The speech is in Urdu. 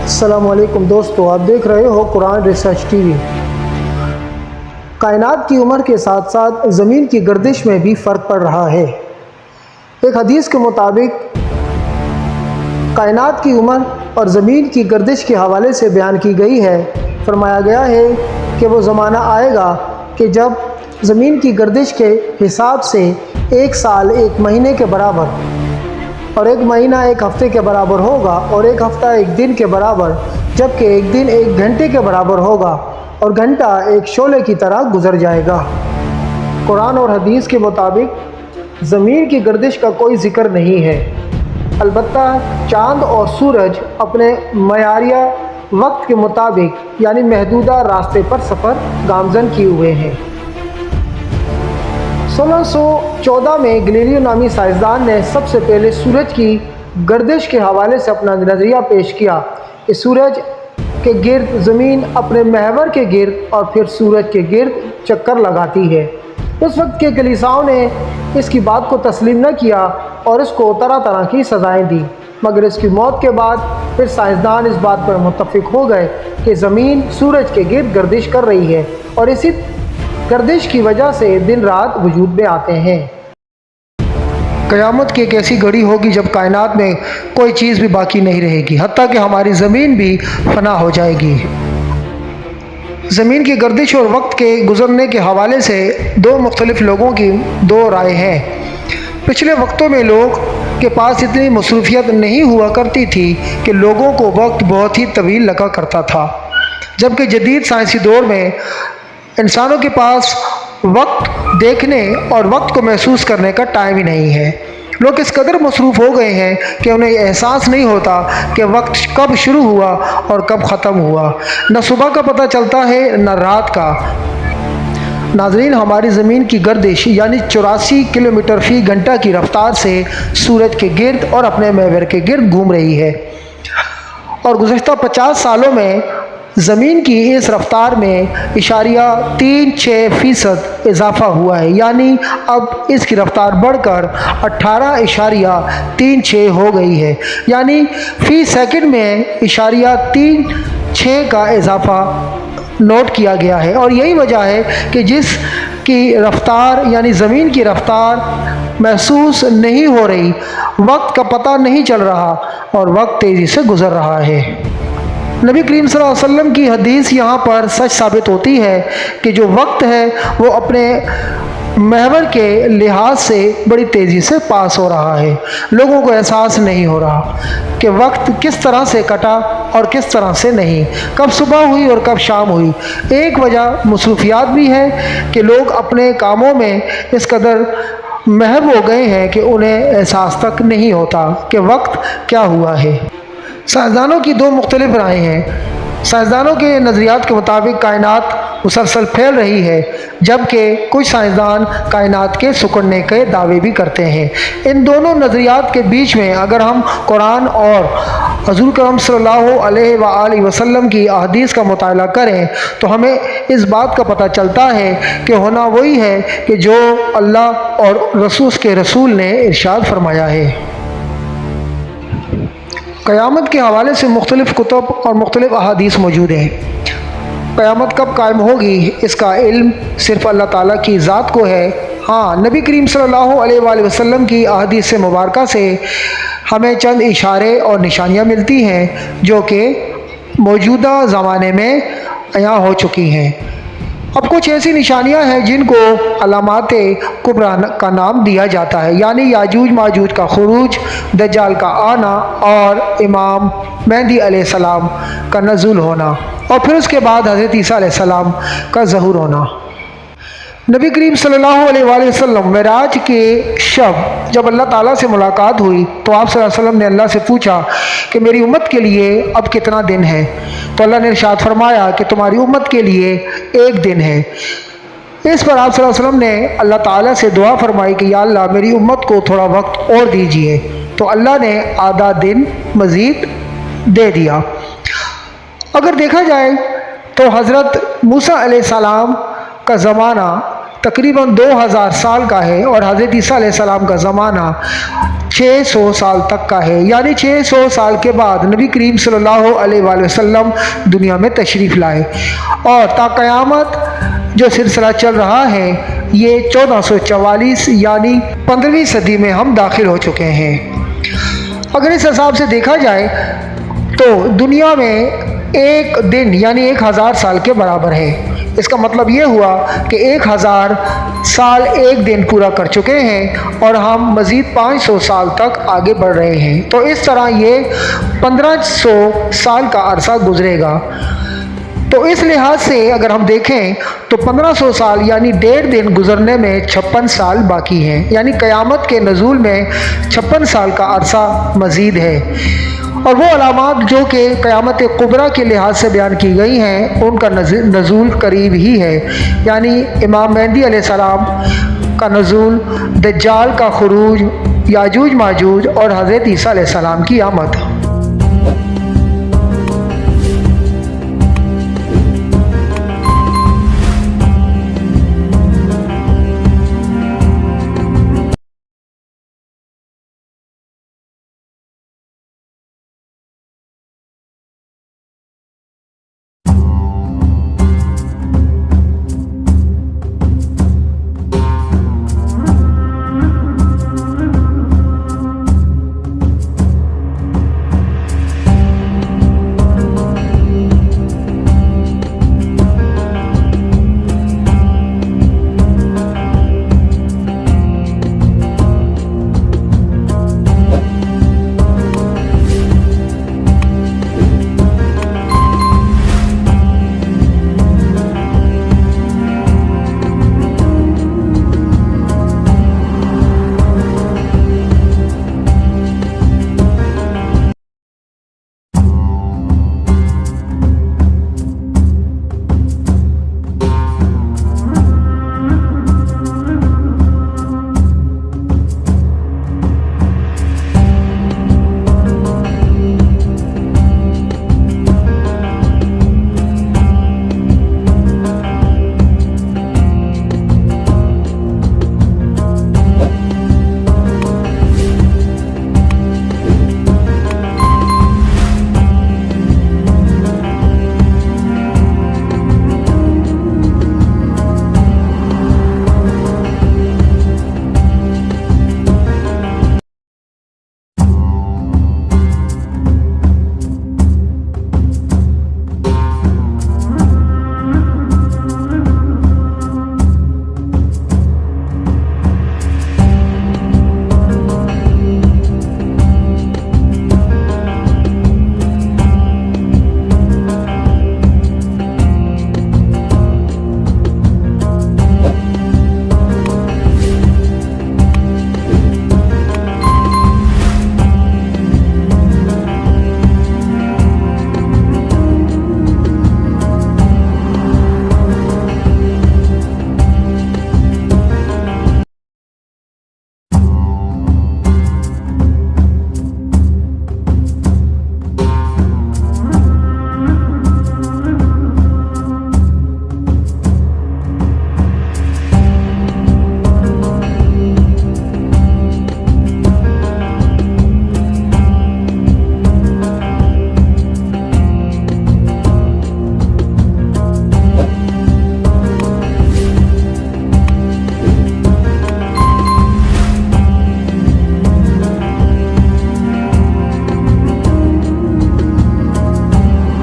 السلام علیکم دوستو، آپ دیکھ رہے ہو قرآن ریسرچ ٹی وی۔ کائنات کی عمر کے ساتھ ساتھ زمین کی گردش میں بھی فرق پڑ رہا ہے۔ ایک حدیث کے مطابق کائنات کی عمر اور زمین کی گردش کے حوالے سے بیان کی گئی ہے۔ فرمایا گیا ہے کہ وہ زمانہ آئے گا کہ جب زمین کی گردش کے حساب سے ایک سال ایک مہینے کے برابر، اور ایک مہینہ ایک ہفتے کے برابر ہوگا، اور ایک ہفتہ ایک دن کے برابر، جبکہ ایک دن ایک گھنٹے کے برابر ہوگا، اور گھنٹہ ایک شعلے کی طرح گزر جائے گا۔ قرآن اور حدیث کے مطابق زمین کی گردش کا کوئی ذکر نہیں ہے، البتہ چاند اور سورج اپنے معیاریہ وقت کے مطابق یعنی محدودہ راستے پر سفر گامزن کیے ہوئے ہیں۔ 1614 میں گلیلیو نامی سائنسدان نے سب سے پہلے سورج کی گردش کے حوالے سے اپنا نظریہ پیش کیا کہ سورج کے گرد زمین اپنے محور کے گرد اور پھر سورج کے گرد چکر لگاتی ہے۔ اس وقت کے کلیساؤں نے اس کی بات کو تسلیم نہ کیا اور اس کو طرح طرح کی سزائیں دی، مگر اس کی موت کے بعد پھر سائنسدان اس بات پر متفق ہو گئے کہ زمین سورج کے گرد گردش کر رہی ہے، اور اسی گردش کی وجہ سے دن رات وجود میں آتے ہیں۔ قیامت کی ایک ایسی گھڑی ہوگی جب کائنات میں کوئی چیز بھی باقی نہیں رہے گی، حتیٰ کہ ہماری زمین بھی فنا ہو جائے گی۔ زمین کی گردش اور وقت کے گزرنے کے حوالے سے دو مختلف لوگوں کی دو رائے ہیں۔ پچھلے وقتوں میں لوگ کے پاس اتنی مصروفیت نہیں ہوا کرتی تھی کہ لوگوں کو وقت بہت ہی طویل لگا کرتا تھا، جبکہ جدید سائنسی دور میں انسانوں کے پاس وقت دیکھنے اور وقت کو محسوس کرنے کا ٹائم ہی نہیں ہے۔ لوگ اس قدر مصروف ہو گئے ہیں کہ انہیں احساس نہیں ہوتا کہ وقت کب شروع ہوا اور کب ختم ہوا، نہ صبح کا پتہ چلتا ہے نہ رات کا۔ ناظرین، ہماری زمین کی گردش یعنی 84 کلومیٹر فی گھنٹہ کی رفتار سے سورج کے گرد اور اپنے محور کے گرد گھوم رہی ہے، اور گزشتہ 50 سالوں میں زمین کی اس رفتار میں 0.36% اضافہ ہوا ہے، یعنی اب اس کی رفتار بڑھ کر 18.36 ہو گئی ہے، یعنی فی سیکنڈ میں 0.36 کا اضافہ نوٹ کیا گیا ہے۔ اور یہی وجہ ہے کہ جس کی رفتار یعنی زمین کی رفتار محسوس نہیں ہو رہی، وقت کا پتہ نہیں چل رہا اور وقت تیزی سے گزر رہا ہے۔ نبی کریم صلی اللہ علیہ وسلم کی حدیث یہاں پر سچ ثابت ہوتی ہے کہ جو وقت ہے وہ اپنے محور کے لحاظ سے بڑی تیزی سے پاس ہو رہا ہے۔ لوگوں کو احساس نہیں ہو رہا کہ وقت کس طرح سے کٹا اور کس طرح سے نہیں، کب صبح ہوئی اور کب شام ہوئی۔ ایک وجہ مصروفیات بھی ہے کہ لوگ اپنے کاموں میں اس قدر محو ہو گئے ہیں کہ انہیں احساس تک نہیں ہوتا کہ وقت کیا ہوا ہے۔ سائنسدانوں کی دو مختلف رائے ہیں۔ سائنسدانوں کے نظریات کے مطابق کائنات مسلسل پھیل رہی ہے، جبکہ کچھ سائنسدان کائنات کے سکڑنے کے دعوے بھی کرتے ہیں۔ ان دونوں نظریات کے بیچ میں اگر ہم قرآن اور حضور کرم صلی اللہ علیہ وآلہ وسلم کی احادیث کا مطالعہ کریں تو ہمیں اس بات کا پتہ چلتا ہے کہ ہونا وہی ہے کہ جو اللہ اور رسول کے رسول نے ارشاد فرمایا ہے۔ قیامت کے حوالے سے مختلف کتب اور مختلف احادیث موجود ہیں۔ قیامت کب قائم ہوگی اس کا علم صرف اللہ تعالیٰ کی ذات کو ہے۔ ہاں، نبی کریم صلی اللہ علیہ وآلہ وسلم کی احادیث مبارکہ سے ہمیں چند اشارے اور نشانیاں ملتی ہیں جو کہ موجودہ زمانے میں عیاں ہو چکی ہیں۔ اب کچھ ایسی نشانیاں ہیں جن کو علامات کبریٰ کا نام دیا جاتا ہے، یعنی یاجوج ماجوج کا خروج، دجال کا آنا اور امام مہدی علیہ السلام کا نزول ہونا، اور پھر اس کے بعد حضرت عیسیٰ علیہ السلام کا ظہور ہونا۔ نبی کریم صلی اللہ علیہ وآلہ وسلم معراج کے شب جب اللہ تعالیٰ سے ملاقات ہوئی تو آپ صلی اللہ علیہ وسلم نے اللہ سے پوچھا کہ میری امت کے لیے اب کتنا دن ہے؟ تو اللہ نے ارشاد فرمایا کہ تمہاری امت کے لیے 1 دن ہے۔ اس پر آپ صلی اللہ علیہ وسلم نے اللہ تعالیٰ سے دعا فرمائی کہ یا اللہ میری امت کو تھوڑا وقت اور دیجیے، تو اللہ نے آدھا دن مزید دے دیا۔ اگر دیکھا جائے تو حضرت موسیٰ علیہ السلام کا زمانہ تقریباً 2000 سال کا ہے اور حضرت عیسیٰ علیہ السلام کا زمانہ 600 سال تک کا ہے، یعنی 600 سال کے بعد نبی کریم صلی اللہ علیہ وآلہ وسلم دنیا میں تشریف لائے، اور تا قیامت جو سلسلہ چل رہا ہے یہ 1444 یعنی 15ویں صدی میں ہم داخل ہو چکے ہیں۔ اگر اس حساب سے دیکھا جائے تو دنیا میں ایک دن یعنی 1000 سال کے برابر ہے۔ اس کا مطلب یہ ہوا کہ 1000 سال ایک دن پورا کر چکے ہیں اور ہم مزید 500 سال تک آگے بڑھ رہے ہیں، تو اس طرح یہ 1500 سال کا عرصہ گزرے گا۔ تو اس لحاظ سے اگر ہم دیکھیں تو 1500 سال یعنی 1.5 دن گزرنے میں 56 سال باقی ہیں، یعنی قیامت کے نزول میں 56 سال کا عرصہ مزید ہے۔ اور وہ علامات جو کہ قیامت کبریٰ کے لحاظ سے بیان کی گئی ہیں ان کا نزول قریب ہی ہے، یعنی امام مہدی علیہ السلام کا نزول، دجال کا خروج، یاجوج ماجوج اور حضرت عیسیٰ علیہ السلام کی آمد۔